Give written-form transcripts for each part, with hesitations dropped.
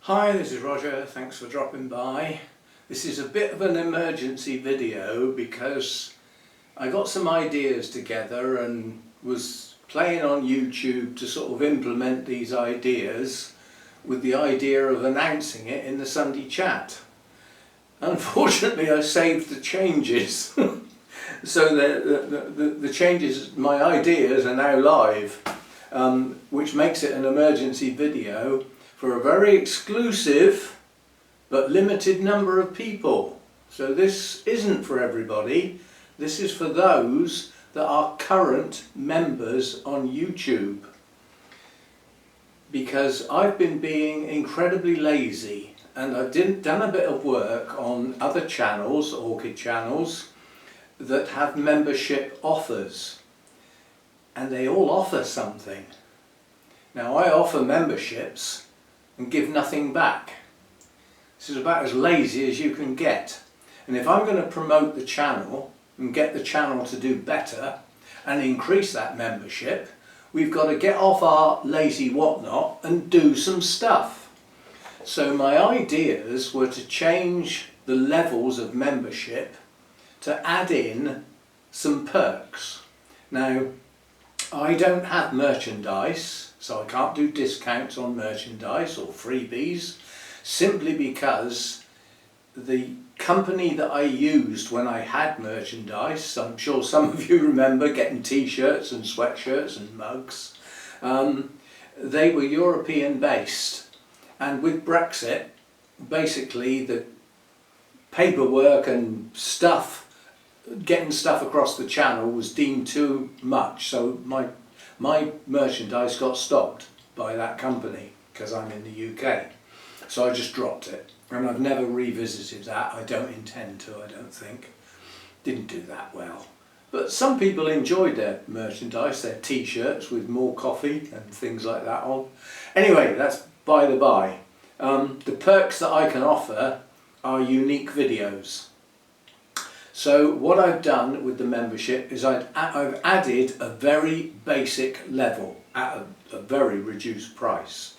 Hi, this is Roger, thanks for dropping by. This is a bit of an emergency video because I got some ideas together and was playing on YouTube to sort of implement these ideas with the idea of announcing it in the Sunday chat. Unfortunately, I saved the changes. So the changes, my ideas are now live, which makes it an emergency video for a very exclusive but limited number of people. So this isn't for everybody, this is for those that are current members on YouTube. Because I've been being incredibly lazy and I've done a bit of work on other channels, orchid channels, that have membership offers. And they all offer something. Now I offer memberships and give nothing back. This is about as lazy as you can get. And if I'm going to promote the channel and get the channel to do better and increase that membership, we've got to get off our lazy whatnot and do some stuff. So my ideas were to change the levels of membership to add in some perks. Now, I don't have merchandise, so I can't do discounts on merchandise or freebies, simply because the company that I used when I had merchandise, I'm sure some of you remember getting t-shirts and sweatshirts and mugs, they were European based, and with Brexit basically the paperwork and stuff, getting stuff across the channel was deemed too much, so my merchandise got stopped by that company because I'm in the UK. So I just dropped it and I've never revisited that. I don't intend to, I don't think. Didn't do that well. But some people enjoyed their merchandise, their t-shirts with more coffee and things like that on. Anyway, that's by the by. The perks that I can offer are unique videos. So what I've done with the membership is I've added a very basic level at a very reduced price.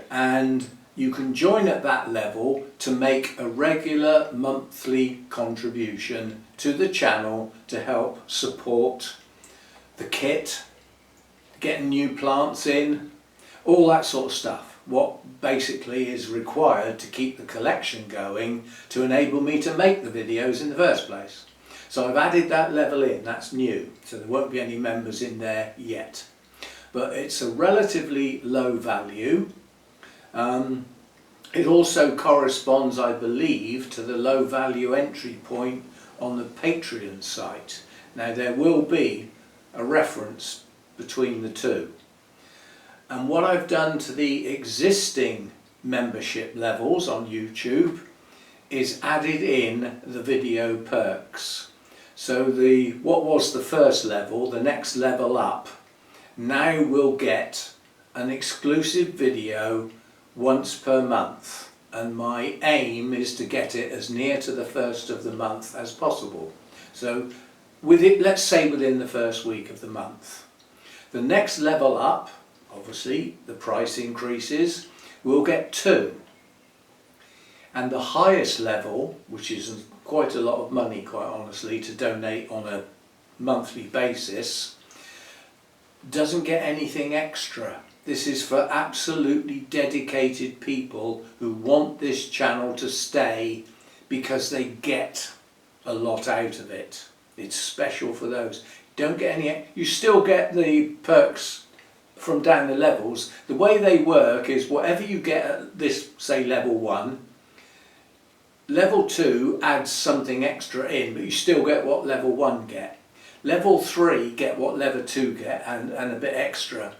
And you can join at that level to make a regular monthly contribution to the channel to help support the kit, getting new plants in, all that sort of stuff. What basically is required to keep the collection going to enable me to make the videos in the first place. So I've added that level in, that's new, so there won't be any members in there yet. But it's a relatively low value. It also corresponds, I believe, to the low value entry point on the Patreon site. Now there will be a reference between the two. And what I've done to the existing membership levels on YouTube is added in the video perks. So what was the first level, the next level up, now will get an exclusive video once per month. And my aim is to get it as near to the first of the month as possible. So let's say within the first week of the month. The next level up, obviously the price increases, we'll get 2. And the highest level, which is quite a lot of money quite honestly to donate on a monthly basis, doesn't get anything extra. This is for absolutely dedicated people who want this channel to stay because they get a lot out of it. It's special for those. Don't get any, you still get the perks from down the levels. The way they work is whatever you get at this, say level 1, level 2 adds something extra in, but you still get what level 1 get. Level 3 get what level 2 get and a bit extra.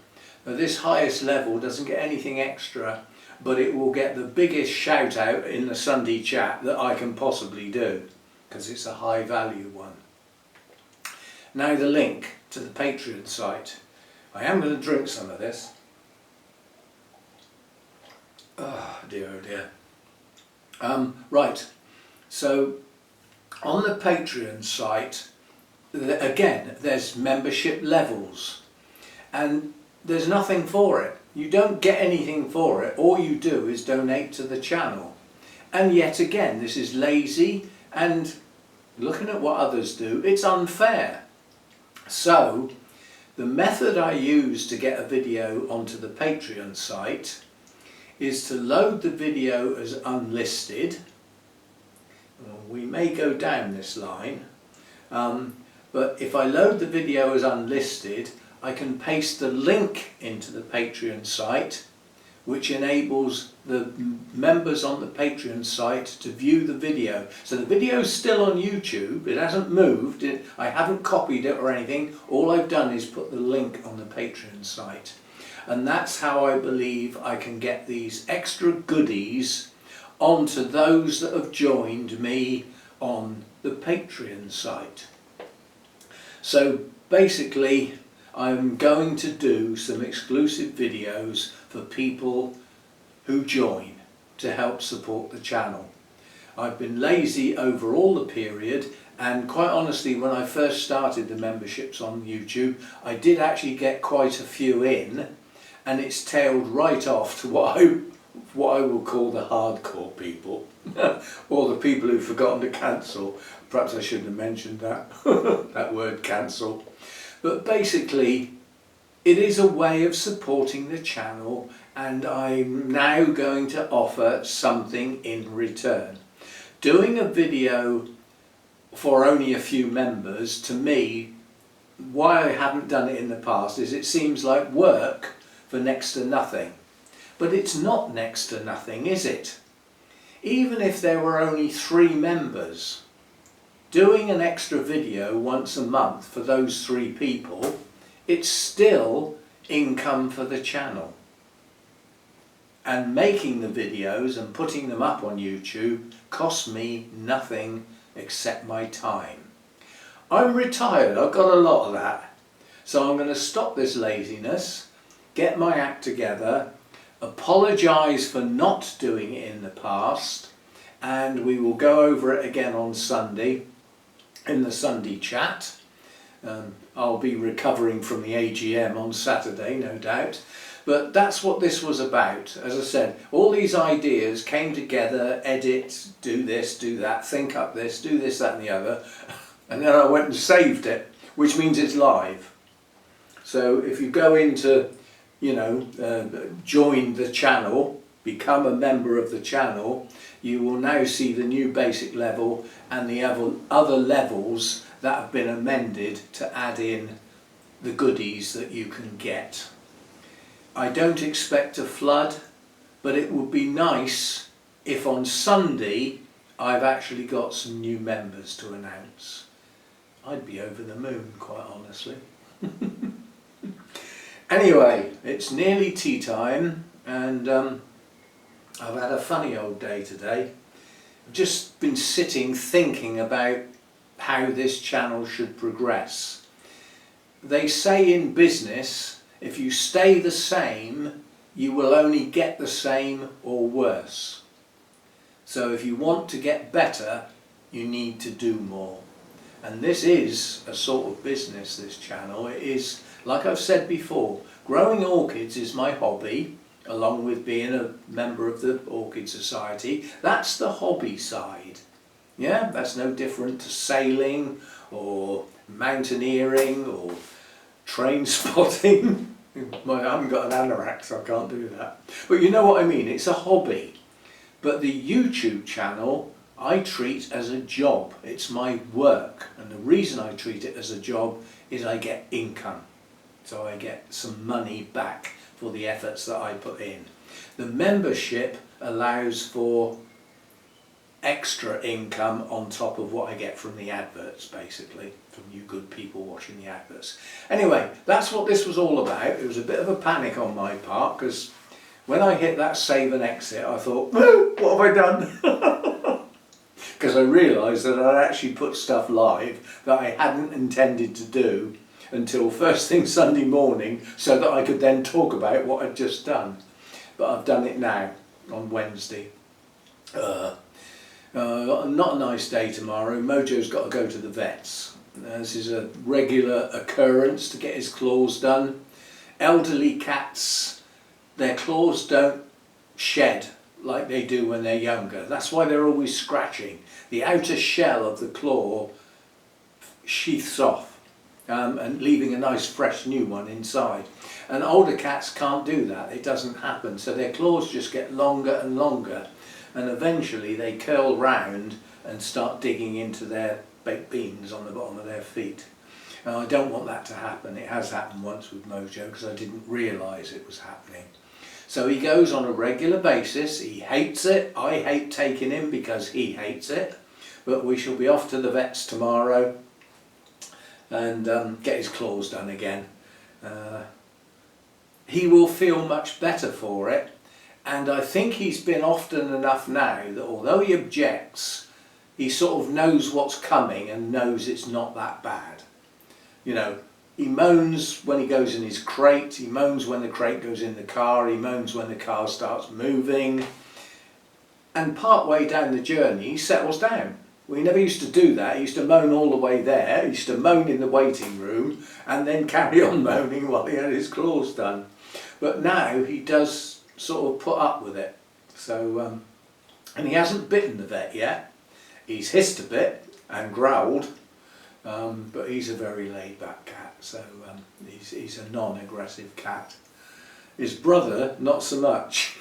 Now this highest level doesn't get anything extra, but it will get the biggest shout out in the Sunday chat that I can possibly do, because it's a high value one. Now the link to the Patreon site. I am going to drink some of this. Oh dear. Right, so on the Patreon site, again, there's membership levels, and there's nothing for it. You don't get anything for it. All you do is donate to the channel. And yet again, this is lazy, and looking at what others do, it's unfair. So the method I use to get a video onto the Patreon site is to load the video as unlisted. We may go down this line, but if I load the video as unlisted, I can paste the link into the Patreon site, which enables the members on the Patreon site to view the video. So the video is still on YouTube, it hasn't moved, I haven't copied it or anything, all I've done is put the link on the Patreon site. And that's how I believe I can get these extra goodies onto those that have joined me on the Patreon site. So basically, I'm going to do some exclusive videos for people who join to help support the channel. I've been lazy over all the period, and quite honestly, when I first started the memberships on YouTube, I did actually get quite a few in, and it's tailed right off to what I will call the hardcore people, or the people who've forgotten to cancel. Perhaps I shouldn't have mentioned that, that word cancel. But basically, it is a way of supporting the channel, and I'm now going to offer something in return. Doing a video for only a few members, to me, why I haven't done it in the past is it seems like work for next to nothing. But it's not next to nothing, is it? Even if there were only 3 members, doing an extra video once a month for those 3 people, it's still income for the channel. And making the videos and putting them up on YouTube costs me nothing except my time. I'm retired, I've got a lot of that. So I'm going to stop this laziness, get my act together, apologise for not doing it in the past, and we will go over it again on Sunday in the Sunday chat. I'll be recovering from the AGM on Saturday, no doubt. But that's what this was about. As I said, all these ideas came together: edit, do this, do that, think up this, do this, that and the other. And then I went and saved it, which means it's live. So if you go into, join the channel, become a member of the channel, you will now see the new basic level and the other levels that have been amended to add in the goodies that you can get. I don't expect a flood, but it would be nice if on Sunday I've actually got some new members to announce. I'd be over the moon, quite honestly. Anyway, it's nearly tea time, and I've had a funny old day today. I've just been sitting thinking about how this channel should progress. They say in business, if you stay the same, you will only get the same or worse. So if you want to get better, you need to do more. And this is a sort of business, this channel. It is, like I've said before, growing orchids is my hobby, along with being a member of the Orchid Society. That's the hobby side. Yeah, that's no different to sailing or mountaineering or train spotting. I haven't got an anorak, so I can't do that. But you know what I mean, it's a hobby. But the YouTube channel I treat as a job. It's my work, and the reason I treat it as a job is I get income. So I get some money back for the efforts that I put in. The membership allows for extra income on top of what I get from the adverts, basically, from you good people watching the adverts. Anyway, that's what this was all about. It was a bit of a panic on my part, because when I hit that save and exit, I thought, what have I done? Because I realised that I'd actually put stuff live that I hadn't intended to do until first thing Sunday morning, so that I could then talk about what I'd just done. But I've done it now, on Wednesday. Not a nice day tomorrow. Mojo's got to go to the vets. This is a regular occurrence to get his claws done. Elderly cats their claws don't shed like they do when they're younger. That's why they're always scratching. The outer shell of the claw sheaths off and leaving a nice fresh new one inside. And older cats can't do that. It doesn't happen. So their claws just get longer and longer, and eventually they curl round and start digging into their baked beans on the bottom of their feet. And I don't want that to happen. It has happened once with Mojo because I didn't realise it was happening. So he goes on a regular basis. He hates it. I hate taking him because he hates it. But we shall be off to the vets tomorrow and get his claws done again. He will feel much better for it. And I think he's been often enough now that although he objects, he sort of knows what's coming and knows it's not that bad. You know, he moans when he goes in his crate, he moans when the crate goes in the car, he moans when the car starts moving. And part way down the journey he settles down. Well, he never used to do that. He used to moan all the way there. He used to moan in the waiting room and then carry on moaning while he had his claws done. But now he does sort of put up with it. So, and he hasn't bitten the vet yet. He's hissed a bit and growled, but he's a very laid-back cat. So he's a non-aggressive cat. His brother, not so much.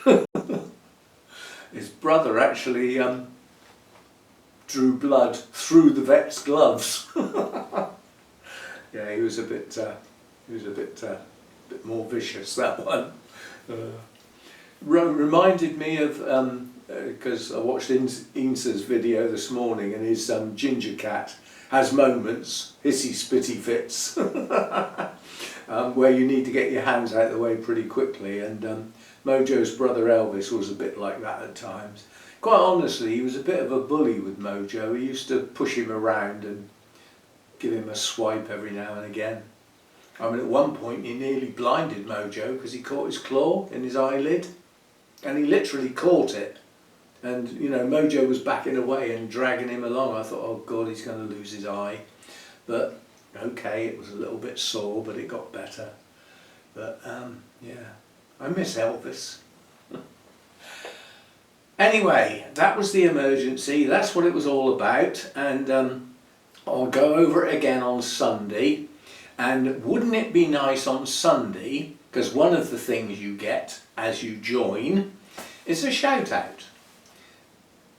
His brother actually drew blood through the vet's gloves. Yeah, he was a bit more vicious, that one. Reminded me of because I watched Insa's video this morning, and his ginger cat has moments, hissy spitty fits, where you need to get your hands out of the way pretty quickly, and Mojo's brother Elvis was a bit like that at times. Quite honestly, he was a bit of a bully with Mojo. He used to push him around and give him a swipe every now and again. I mean, at one point he nearly blinded Mojo because he caught his claw in his eyelid, and he literally caught it. And you know, Mojo was backing away and dragging him along. I thought, oh God, he's going to lose his eye. But okay, it was a little bit sore, but it got better. But yeah, I miss Elvis. Anyway, that was the emergency. That's what it was all about. And I'll go over it again on Sunday. And wouldn't it be nice on Sunday, because one of the things you get as you join is a shout out.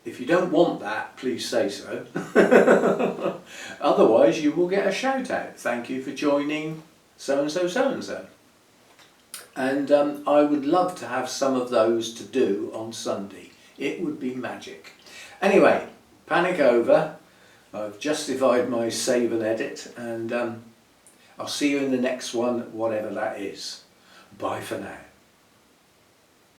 If you don't want that, please say so. Otherwise you will get a shout out. Thank you for joining so and so, so and so. And I would love to have some of those to do on Sunday. It would be magic. Anyway, panic over. I've justified my save and edit, and I'll see you in the next one, whatever that is. Bye for now.